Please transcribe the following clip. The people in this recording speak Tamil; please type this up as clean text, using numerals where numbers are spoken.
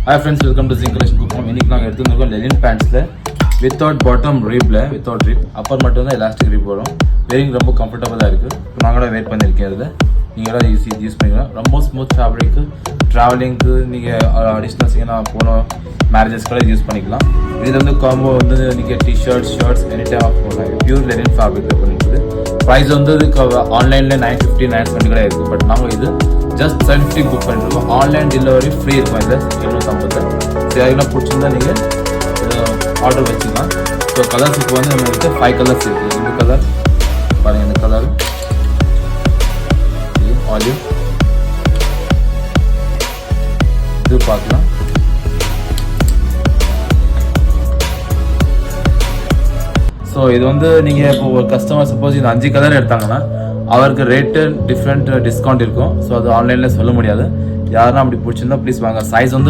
Hi friends, welcome to Zinc Collection Cook Home. இன்னைக்கு நாங்கள் எடுத்துருக்கோம் லெனின் பேண்ட்ஸில் வித்தவுட் பாட்டம் ரீப்பில் வித்தவுட் ரீப் அப்பர் மட்டும் தான் எலாஸ்டிக் ரீப் வரும். வேரிங் ரொம்ப கம்ஃபர்டபுளாக இருக்குது. இப்போ நாங்கள் வெயிட் பண்ணியிருக்கேன் அதில் நீங்களாம் யூஸ் பண்ணிக்கலாம். ரொம்ப ஸ்மூத் ஃபேப்ரிக்கு ட்ராவலிங்க்கு நீங்கள் அடிஷ்னல்ஸ் நான் போன மேரேஜஸ்க்கெல்லாம் யூஸ் பண்ணிக்கலாம். இதில் வந்து காம்போ வந்து நீங்கள் T shirts shirts any time of போடலாம். பியூர் லெனின் ஃபேப்ரிக்கில் பண்ணிஇருக்குது. ப்ரைஸ் வந்து ஆன்லைனில் 950 970 கூட இருக்குது. பட் நாங்கள் இது ஜஸ்ட் 750 புக் பண்ணிருக்கோம். ஆன்லைன் டெலிவரி ஃப்ரீ இருக்கும். இதில் 750 சரி அதுக்கெல்லாம் பிடிச்சிருந்தா நீங்கள் இதை ஆர்டர் வச்சுக்கலாம். ஸோ கலர்ஸ் இப்போ வந்து நம்மளுக்கு 5 கலர்ஸ் இருக்குது. இந்த கலர் பாருங்கள், இந்த கலர் ஆலிவ் இது பார்க்கலாம். ஸோ இது வந்து நீங்கள் இப்போ ஒரு கஸ்டமர் சப்போஸ் இந்த 5 கலர் எடுத்தாங்கன்னா அவருக்கு ரேட்டு டிஃப்ரெண்ட் டிஸ்கவுண்ட் இருக்கும். ஸோ அது ஆன்லைனில் சொல்ல முடியாது. யாருன்னா அப்படி பிடிச்சிருந்தா ப்ளீஸ் வாங்க. சைஸ் வந்து